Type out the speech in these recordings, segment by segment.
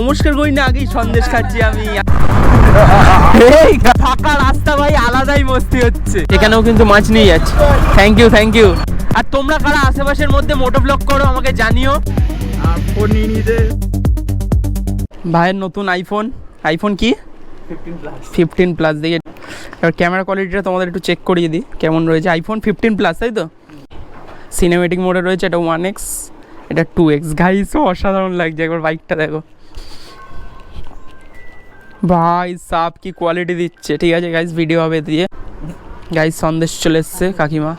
নমস্কার করি না আগেই সন্দেশ খাচ্ছি আমি। এই ফাঁকা রাস্তা ভাই, আলাদাই মস্তি হচ্ছে। এখানেও কিন্তু মাছ নিয়ে যাচ্ছে। Thank you thank you. আর তোমরা কারা আশেপাশের মধ্যে মোটো ব্লগ করো আমাকে জানিও। ফোন নিয়ে নিতে ভাইয়ের নতুন আইফোন কি 15 প্লাস দেখে। এবার ক্যামেরা কোয়ালিটিটা তোমাদের একটু চেক করিয়ে দিই কেমন রয়েছে। আইফোন 15 প্লাস তাই তো, সিনেমেটিক মোডে রয়েছে। এটা 1x, এটা 2x। গাইস অসাধারণ লাগছে, একবার বাইকটা দেখো ভাই সাপ কি কোয়ালিটি দিচ্ছে। ঠিক আছে গাইস, ভিডিও হবে দিয়ে। গাইস সন্দেশ চলে এসছে কাকিমা।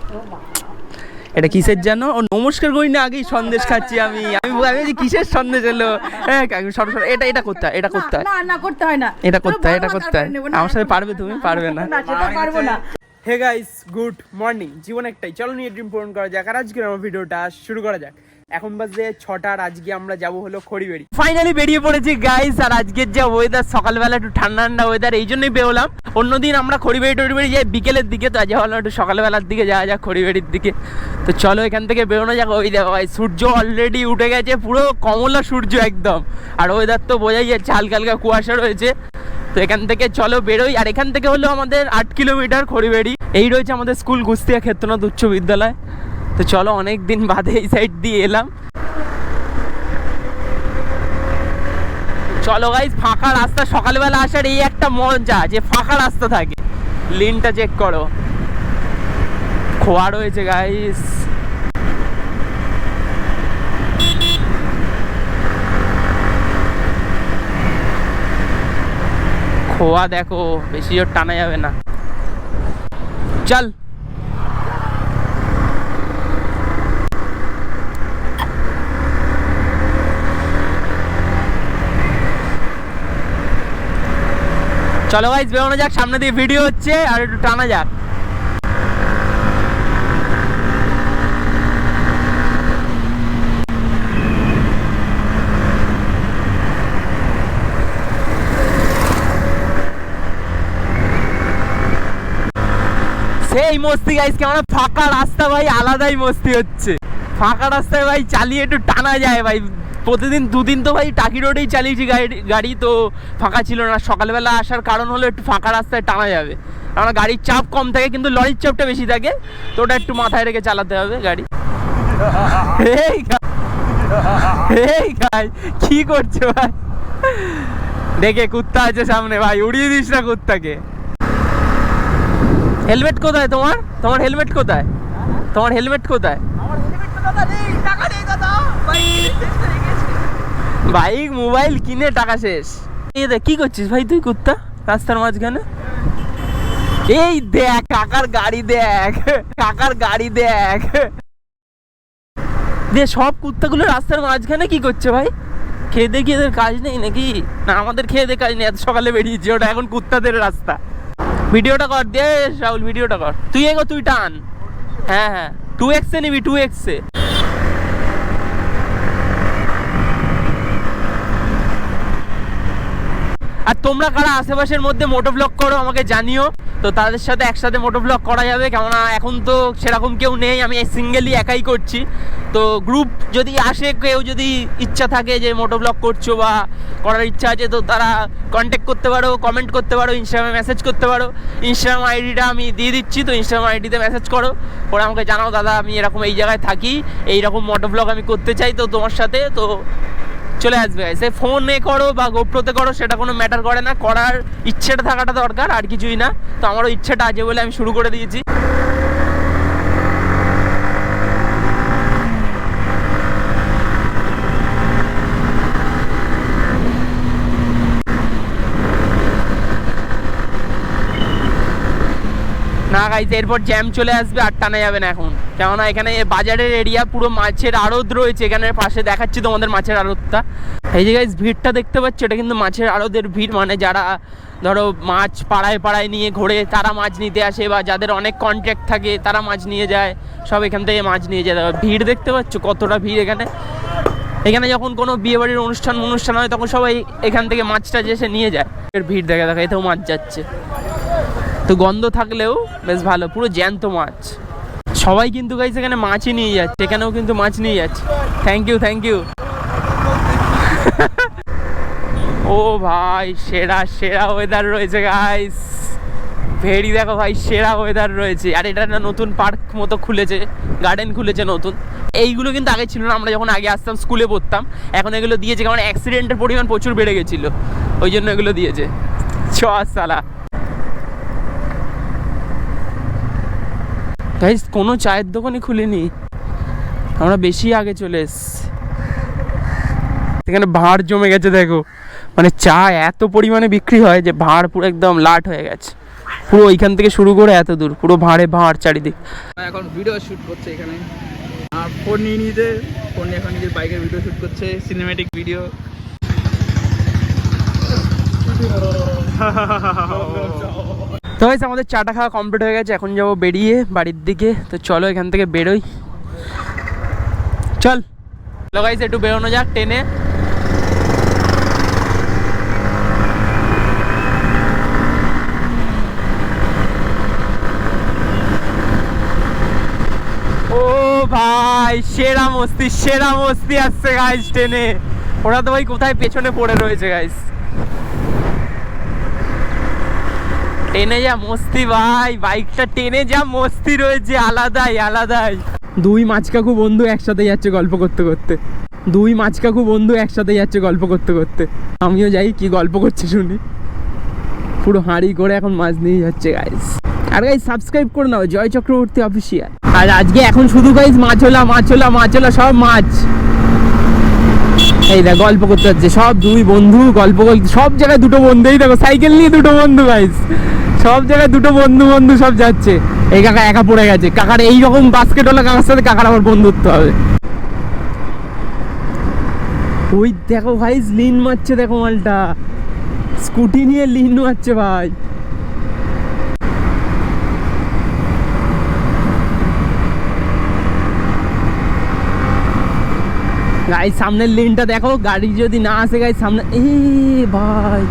এটা কিসের জানো? ও নমস্কার করি না আগেই সন্দেশ খাচ্ছি আমি। আমি কিসের সন্দেশ এলো? হ্যাঁ সরাসরি এটা করতে হয়, এটা করতে হয়, না করতে হয় না, এটা করতে হয়, এটা করতে হয়। আমার সাথে পারবে তুমি? পারবে না। পারবো না। Hey guys, good morning. জীবন একটাই, চলো নিয়ে ড্রিম পূরণ করা যাক। আর আজকের আমার ভিডিওটা শুরু করা যাক। এখন বাজে 6টা। আজকে আমরা যাব হলো খড়িবাড়ি। ফাইনালি বেরিয়ে পড়েছি গাইস। আর আজকের যা ওয়েদার, সকালবেলা একটু ঠান্ডা ঠান্ডা ওয়েদার, এই জন্যই বেরোলাম। অন্যদিন আমরা খড়িবাড়ি যাই বিকেলের দিকে, তো আজ ভাবলাম একটু সকালবেলার দিকে যাওয়া যাক খড়িবাড়ির দিকে। তো চলো এখান থেকে বেরোনো যাক। ওই দেখো ভাই, সূর্য অলরেডি উঠে গেছে, পুরো কমলা সূর্য একদম। আর ওয়েদার তো বোঝাই যাচ্ছে, হালকা হালকা কুয়াশা রয়েছে। তো এখান থেকে চলো বেরোই। আর এখান থেকে হলো আমাদের 8 কিলোমিটার খড়িবাড়ি। এই রয়েছে আমাদের স্কুল, কুস্তিয়া ক্ষেত্রনাথ উচ্চ বিদ্যালয়। তো চলো অনেক দিন বাদে এই সাইড দিয়ে এলাম। চলো গাইস, ফাঁকা রাস্তা সকালবেলা আসার এই একটা মজা যে ফাঁকা রাস্তা থাকে। লিনটা চেক করো, খোয়া রয়েছে গাইস। খোয়া দেখো, বেশি জোর টানা যাবে না। চল চলো গাইস বেরোনো যাক। সামনে দিয়ে ভিডিও হচ্ছে, আর একটু টানা যাক। সেই মস্তি গাইস, কেমন ফাঁকা রাস্তা ভাই, আলাদাই মস্তি হচ্ছে। ফাঁকা রাস্তায় ভাই চালিয়ে একটু টানা যায় ভাই। প্রতিদিন দুদিন তো ভাই টাকি রোডেই চালিয়েছি গাড়ি, তো ফাঁকা ছিল না। সকালবেলা আসার কারণ হলো একটু ফাঁকা রাস্তায় টানা যাবে, কারণ গাড়ির চাপ কম থাকে, কিন্তু লরির চাপটা বেশি থাকে। তো ওটা একটু মাথায় রেখে চালাতে হবে গাড়ি। এই গাই কি করছো ভাই? দেখে কুত্তা আছে সামনে ভাই, উড়িয়ে দিস না কুত্তাকে। হেলমেট কোথায় তোমার? তোমার হেলমেট কোথায়? তোমার হেলমেট কোথায়? বাইক মোবাইল কিনে টাকা শেষ। এই দেখ কি করছিস ভাই তুই কুত্তা রাস্তার মাঝখানে? এই দেখ কাকার গাড়ি, দেখ কাকার গাড়ি, দেখ দে। সব কুত্তাগুলো রাস্তার মাঝখানে কি করছে ভাই? খেয়ে দেখি এদের কাজ নেই নাকি? না আমাদের খেয়ে দে কাজ নেই, এত সকালে বেরিয়েছি, ওটা এখন কুত্তাদের রাস্তা। ভিডিওটা কর দে রাহুল, ভিডিওটা কর। তুই এগো, তুই টান। হ্যাঁ হ্যাঁ 2x এ নিবি, 2x এ। আর তোমরা কারা আশেপাশের মধ্যে মোটো ব্লগ করো আমাকে জানিও, তো তাদের সাথে একসাথে মোটো ব্লগ করা যাবে। কেননা এখন তো সেরকম কেউ নেই, আমি সিঙ্গেলি একাই করছি। তো গ্রুপ যদি আসে, কেউ যদি ইচ্ছা থাকে যে মোটো ব্লগ করছো বা করার ইচ্ছা আছে, তো তারা কন্ট্যাক্ট করতে পারো, কমেন্ট করতে পারো, ইনস্টাগ্রামে মেসেজ করতে পারো। ইনস্টাগ্রাম আইডিটা আমি দিয়ে দিচ্ছি, তো ইনস্টাগ্রাম আইডিতে মেসেজ করো, ওরা আমাকে জানাও দাদা আমি এরকম এই জায়গায় থাকি, এইরকম মোটো ব্লগ আমি করতে চাই, তো তোমার সাথে তো চলে আসবে। সে ফোনে করো বা গোপ্রোতে করো, সেটা কোনো ম্যাটার করে না, করার ইচ্ছেটা থাকাটা দরকার, আর কিছুই না। তো আমারও ইচ্ছেটা আছে বলে আমি শুরু করে দিয়েছি। না গাইস, এরপর জ্যাম চলে আসবে, আর টানা যাবে না এখন। কেননা এখানে বাজারের এরিয়া, পুরো মাছের আড়ত রয়েছে এখানে পাশে। দেখাচ্ছি তোমাদের মাছের আড়তটা। এই যে গাইস ভিড়টা দেখতে পাচ্ছ, এটা কিন্তু মাছের আড়তের ভিড়। মানে যারা ধরো মাছ পাড়ায় পাড়ায় নিয়ে ঘোরে, তারা মাছ নিতে আসে, বা যাদের অনেক কন্ট্রাক্ট থাকে তারা মাছ নিয়ে যায়, সব এখান থেকে মাছ নিয়ে যায়। ভিড় দেখতে পাচ্ছ কতটা ভিড় এখানে। এখানে যখন কোনো বিয়ে বাড়ির অনুষ্ঠান হয়, তখন সবাই এখান থেকে মাছটা এসে নিয়ে যায়। এর ভিড় দেখা এতেও মাছ যাচ্ছে। তো গন্ধ থাকলেও বেশ ভালো, পুরো জ্যান্ত মাছ। সবাই কিন্তু গাইস এখানে মাছই নিয়ে যাচ্ছে, এখানেও কিন্তু মাছ নিয়ে যাচ্ছে। Thank you thank you. ও ভাই সেরা সেরা ওয়েদার রয়েছে গাইস, ভেরি দেখো ভাই সেরা ওয়েদার রয়েছে। আর এটা না নতুন পার্ক মতো খুলেছে, গার্ডেন খুলেছে নতুন। এইগুলো কিন্তু আগে ছিল না, আমরা যখন আগে আসতাম স্কুলে পড়তাম, এখন এগুলো দিয়েছে কারণ অ্যাক্সিডেন্টের পরিমাণ প্রচুর বেড়ে গেছিলো, ওই জন্য এগুলো দিয়েছে। সালা গাইস কোনো চায়ের দোকানই খুলেনি, আমরা বেশি আগে চলে এসছি। এখানে ভাঁড় জমে গেছে দেখো, মানে চা এত পরিমাণে বিক্রি হয় যে ভাঁড় পুরো একদম লাট হয়ে গেছে, পুরো ওইখান থেকে শুরু করে এত দূর পুরো ভাঁড়ে ভাঁড় চারিদিক। এখন ভিডিও শুট করছে এখানে, আর ফোন নিয়ে নিয়েছে, ফোন নিয়ে এখন নিজের বাইকের ভিডিও শুট করছে, সিনেমেটিক ভিডিও। তো গাইস আমাদের চাটা খাওয়া কমপ্লিট হয়ে গেছে, এখন যাবো বেরিয়ে বাড়ির দিকে। তো চলো এখান থেকে বেরোই, চল গাইস একটু বেরোনো যাক ট্রেনে। ও ভাই সেরা মস্তি আসছে গাইস ট্রেনে। ওরা তো ভাই কোথায় পেছনে পড়ে রয়েছে গাইস, ট্রেনে যা মস্তি ভাই, বাইকটা ট্রেনে যা মস্তি রয়েছে আলাদাই। দুই মাঝকাকু বন্ধু একসাথে যাচ্ছে গল্প করতে করতে, আমিও যাই কি গল্প করছে শুনি। পুরো হাঁড়ি করে এখন মাছ নিয়ে যাচ্ছে গাইস। আর গাইস সাবস্ক্রাইব করে নাও জয় চক্রবর্তী অফিসিয়াল। আর আজকে এখন শুধু গাইস মাছলা সব মাছ। এই দেখ গল্প করতে যাচ্ছে সব দুই বন্ধু, গল্প সব জায়গায় দুটো বন্ধু। এই দেখো সাইকেল নিয়ে দুটো বন্ধু গাইস, সব জায়গায় দুটো বন্ধু সব যাচ্ছে। এই কাকা একা পড়ে গেছে, কাকার এইরকম বাস্কেটওয়ালা কাকার সাথে কাকার আবার বন্ধুত্ব হবে। ওই দেখো ভাই লিন মারছে, দেখো মালটা স্কুটি নিয়ে লিন মারছে ভাই। গাইস সামনের লেনটা দেখো, গাড়ি যদি না আসে গাইস সামনে। এ ভাই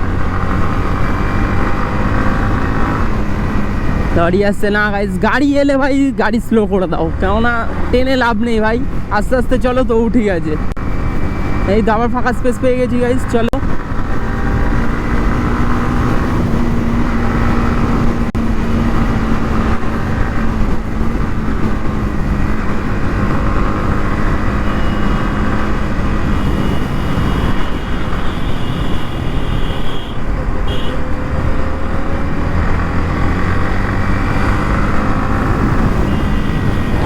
গাড়ি আসছে না গাইস, গাড়ি এলে ভাই গাড়ি স্লো করে দাও, কেননা ট্রেনে লাভ নেই ভাই। আস্তে আস্তে চলো তো ঠিক আছে। এই তো আবার ফাঁকা স্পেস পেয়ে গেছি গাইস, চলো।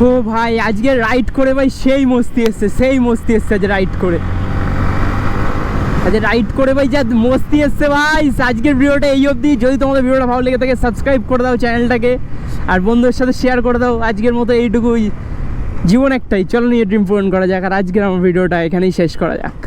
ও ভাই আজকে রাইড করে ভাই সেই মস্তি এসছে আজ রাইড করে ভাই যা মস্তি এসছে ভাই। আজকের ভিডিওটা এই অবধি, যদি তোমাদের ভিডিওটা ভালো লেগে থাকে সাবস্ক্রাইব করে দাও চ্যানেলটাকে, আর বন্ধুদের সাথে শেয়ার করে দাও। আজকের মতো এইটুকুই, জীবন একটাই, চলো নিয়ে ড্রিম পূরণ করা যাক। আর আজকের আমার ভিডিওটা এখানেই শেষ করা যাক।